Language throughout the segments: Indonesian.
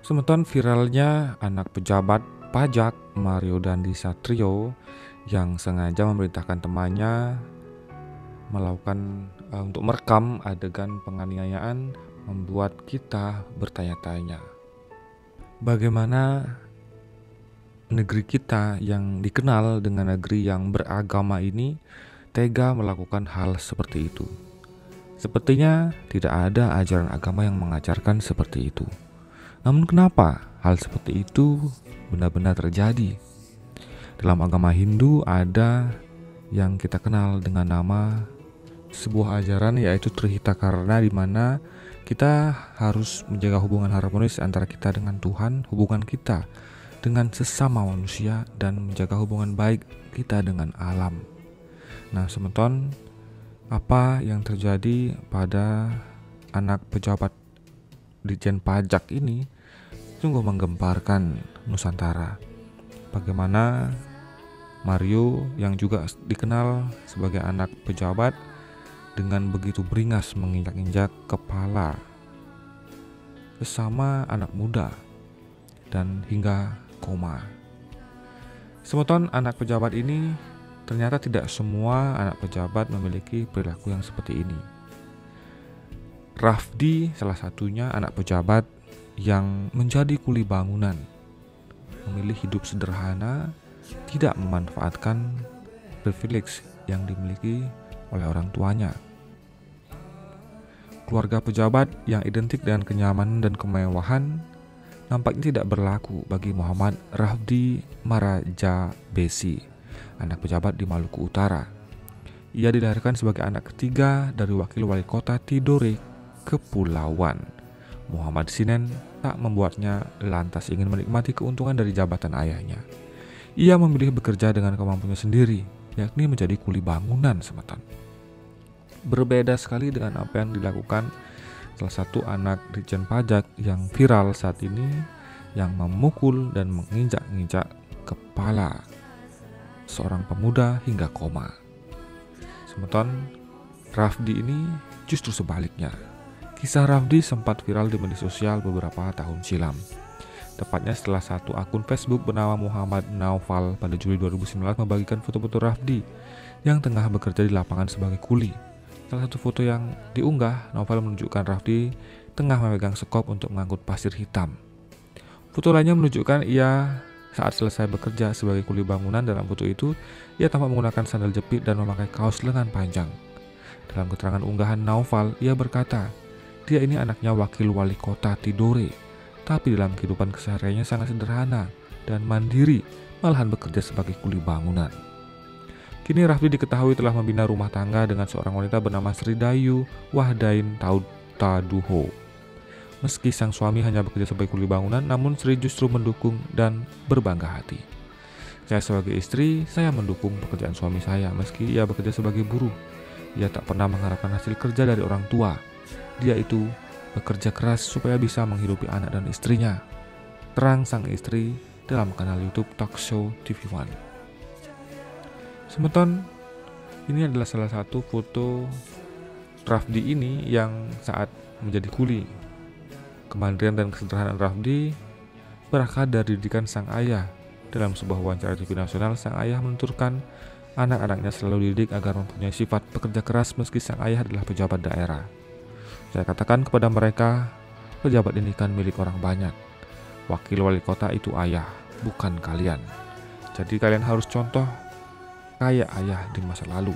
Semeton viralnya anak pejabat pajak Mario Dandi Satrio yang sengaja memerintahkan temannya melakukan untuk merekam adegan penganiayaan membuat kita bertanya-tanya. Bagaimana negeri kita yang dikenal dengan negeri yang beragama ini tega melakukan hal seperti itu? Sepertinya tidak ada ajaran agama yang mengajarkan seperti itu. Namun kenapa hal seperti itu benar-benar terjadi? Dalam agama Hindu ada yang kita kenal dengan nama sebuah ajaran, yaitu Trihita Karna, di mana kita harus menjaga hubungan harmonis antara kita dengan Tuhan, hubungan kita dengan sesama manusia, dan menjaga hubungan baik kita dengan alam. Nah, semeton, apa yang terjadi pada anak pejabat Ditjen Pajak ini sungguh menggemparkan Nusantara. Bagaimana Mario yang juga dikenal sebagai anak pejabat dengan begitu beringas menginjak-injak kepala sesama anak muda dan hingga koma. Semeton, anak pejabat ini ternyata tidak semua anak pejabat memiliki perilaku yang seperti ini. Rafdi salah satunya anak pejabat yang menjadi kuli bangunan, memilih hidup sederhana, tidak memanfaatkan privilege yang dimiliki oleh orang tuanya. Keluarga pejabat yang identik dengan kenyamanan dan kemewahan nampaknya tidak berlaku bagi Muhammad Rafdi Marajabesi, anak pejabat di Maluku Utara. Ia dilahirkan sebagai anak ketiga dari wakil wali kota Tidore Kepulauan. Muhammad Sinen tak membuatnya lantas ingin menikmati keuntungan dari jabatan ayahnya. Ia memilih bekerja dengan kemampuannya sendiri, yakni menjadi kuli bangunan semeton. Berbeda sekali dengan apa yang dilakukan salah satu anak Ditjen Pajak yang viral saat ini, yang memukul dan menginjak-injak kepala seorang pemuda hingga koma. Semeton, Rafdi ini justru sebaliknya. Kisah Rafdi sempat viral di media sosial beberapa tahun silam. Tepatnya setelah satu akun Facebook bernama Muhammad Naufal pada Juli 2019 membagikan foto-foto Rafdi yang tengah bekerja di lapangan sebagai kuli. Salah satu foto yang diunggah, Naufal menunjukkan Rafdi tengah memegang sekop untuk mengangkut pasir hitam. Foto lainnya menunjukkan ia saat selesai bekerja sebagai kuli bangunan. Dalam foto itu, ia tampak menggunakan sandal jepit dan memakai kaos lengan panjang. Dalam keterangan unggahan Naufal, ia berkata, dia ini anaknya wakil wali kota Tidore, tapi dalam kehidupan kesehariannya sangat sederhana dan mandiri, malahan bekerja sebagai kuli bangunan. Kini Rafdi diketahui telah membina rumah tangga dengan seorang wanita bernama Sri Dayu Wahdain Tautaduho. Meski sang suami hanya bekerja sebagai kuli bangunan, namun Sri justru mendukung dan berbangga hati. Saya sebagai istri, saya mendukung pekerjaan suami saya meski ia bekerja sebagai buruh. Ia tak pernah mengharapkan hasil kerja dari orang tua. Dia itu bekerja keras supaya bisa menghidupi anak dan istrinya, terang sang istri dalam kanal YouTube Talk Show TV One. Semeton, ini adalah salah satu foto Rafdi ini yang saat menjadi kuli. Kemandirian dan kesederhanaan Rafdi berakar dari didikan sang ayah. Dalam sebuah wawancara TV nasional, sang ayah menuturkan anak-anaknya selalu dididik agar mempunyai sifat pekerja keras meski sang ayah adalah pejabat daerah. Saya katakan kepada mereka, pejabat ini kan milik orang banyak. Wakil wali kota itu ayah, bukan kalian. Jadi kalian harus contoh kayak ayah di masa lalu.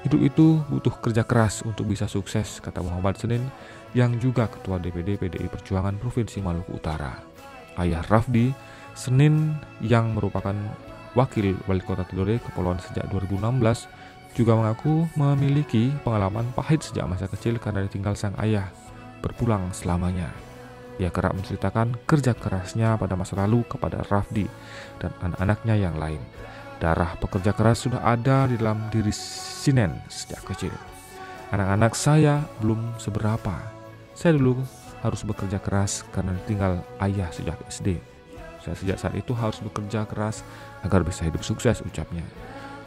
Hidup itu butuh kerja keras untuk bisa sukses, kata Muhammad Sinen yang juga Ketua DPD PDI Perjuangan Provinsi Maluku Utara. Ayah Rafdi, Senen yang merupakan wakil wali kota Tidore Kepulauan sejak 2016, juga mengaku memiliki pengalaman pahit sejak masa kecil karena ditinggal sang ayah berpulang selamanya. Ia kerap menceritakan kerja kerasnya pada masa lalu kepada Rafdi dan anak-anaknya yang lain. Darah pekerja keras sudah ada di dalam diri Sinen sejak kecil. Anak-anak saya belum seberapa. Saya dulu harus bekerja keras karena ditinggal ayah sejak SD. Saya sejak saat itu harus bekerja keras agar bisa hidup sukses, ucapnya.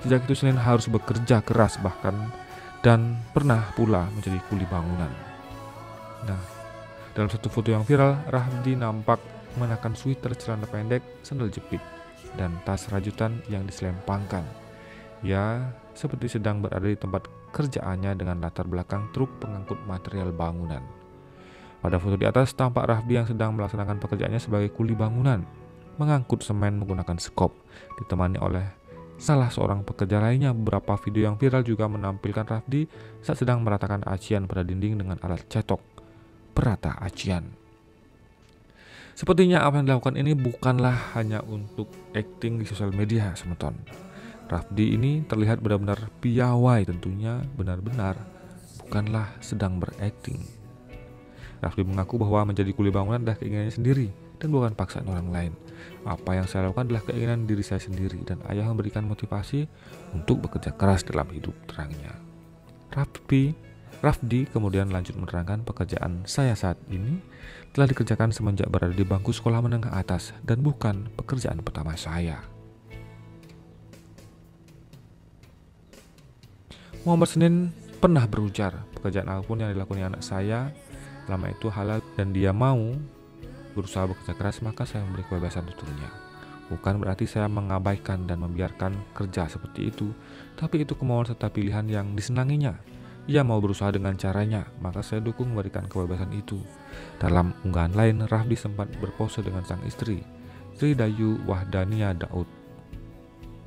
Sejak itu Sinen harus bekerja keras bahkan dan pernah pula menjadi kuli bangunan. Nah, dalam satu foto yang viral, Rafdi nampak mengenakan sweater, celana pendek, sandal jepit, dan tas rajutan yang diselempangkan. Ia seperti sedang berada di tempat kerjaannya dengan latar belakang truk pengangkut material bangunan. Pada foto di atas tampak Rafdi yang sedang melaksanakan pekerjaannya sebagai kuli bangunan, mengangkut semen menggunakan skop, ditemani oleh salah seorang pekerja lainnya. Beberapa video yang viral juga menampilkan Rafdi saat sedang meratakan acian pada dinding dengan alat cetok perata acian. Sepertinya apa yang dilakukan ini bukanlah hanya untuk acting di sosial media, semeton. Rafdi ini terlihat benar-benar piawai, tentunya benar-benar bukanlah sedang berakting. Rafdi mengaku bahwa menjadi kuli bangunan adalah keinginannya sendiri dan bukan paksaan orang lain. Apa yang saya lakukan adalah keinginan diri saya sendiri, dan ayah memberikan motivasi untuk bekerja keras dalam hidup, terangnya. Rafdi kemudian lanjut menerangkan, pekerjaan saya saat ini telah dikerjakan semenjak berada di bangku sekolah menengah atas dan bukan pekerjaan pertama saya. Muhammad Senin pernah berujar, pekerjaan apapun yang dilakoni anak saya selama itu halal dan dia mau berusaha bekerja keras, maka saya memberi kebebasan untuknya. Bukan berarti saya mengabaikan dan membiarkan kerja seperti itu, tapi itu kemauan serta pilihan yang disenanginya. Ia mau berusaha dengan caranya, maka saya dukung memberikan kebebasan itu. Dalam unggahan lain, Rafdi sempat berpose dengan sang istri, Sri Dayu Wahdania Daud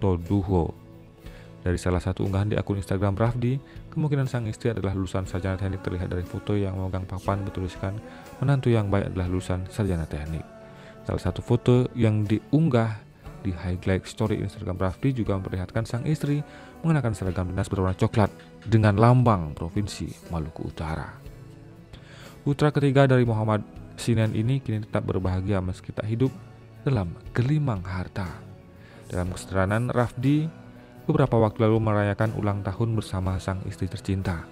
Toduho. Dari salah satu unggahan di akun Instagram Rafdi, kemungkinan sang istri adalah lulusan sarjana teknik terlihat dari foto yang memegang papan bertuliskan menantu yang baik adalah lulusan sarjana teknik. Salah satu foto yang diunggah di highlight story Instagram Rafdi juga memperlihatkan sang istri mengenakan seragam dinas berwarna coklat dengan lambang Provinsi Maluku Utara. Putra ketiga dari Muhammad Senin ini kini tetap berbahagia meski tak hidup dalam gelimang harta. Dalam kesederhanaan, Rafdi beberapa waktu lalu merayakan ulang tahun bersama sang istri tercinta.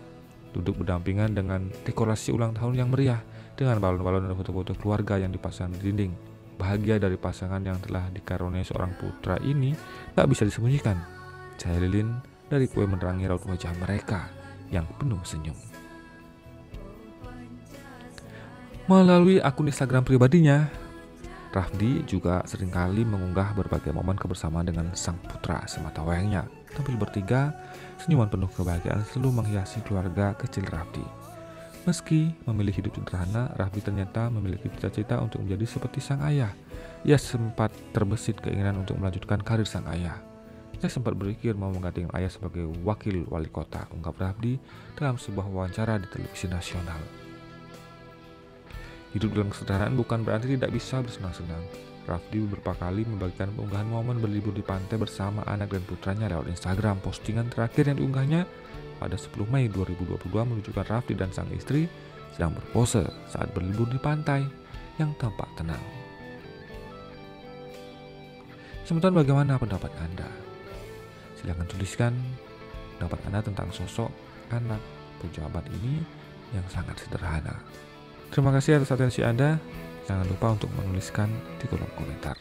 Duduk berdampingan dengan dekorasi ulang tahun yang meriah dengan balon-balon dan foto-foto keluarga yang dipasang di dinding. Bahagia dari pasangan yang telah dikaruniai seorang putra ini tak bisa disembunyikan. Cahaya lilin dari kue menerangi raut wajah mereka yang penuh senyum. Melalui akun Instagram pribadinya, Rafdi juga seringkali mengunggah berbagai momen kebersamaan dengan sang putra semata wayangnya. Tampil bertiga, senyuman penuh kebahagiaan selalu menghiasi keluarga kecil Rafdi. Meski memilih hidup sederhana, Rafdi ternyata memiliki cita-cita untuk menjadi seperti sang ayah. Ia sempat terbesit keinginan untuk melanjutkan karir sang ayah. Saya sempat berpikir mau menggantikan ayah sebagai wakil wali kota, ungkap Rafdi dalam sebuah wawancara di televisi nasional. Hidup dalam kesederhanaan bukan berarti tidak bisa bersenang-senang. Rafdi beberapa kali membagikan unggahan momen berlibur di pantai bersama anak dan putranya lewat Instagram. Postingan terakhir yang diunggahnya pada 10 Mei 2022 menunjukkan Rafdi dan sang istri sedang berpose saat berlibur di pantai yang tampak tenang. Sementara bagaimana pendapat Anda? Silahkan tuliskan pendapat Anda tentang sosok anak pejabat ini yang sangat sederhana. Terima kasih atas atensi Anda. Jangan lupa untuk menuliskan di kolom komentar.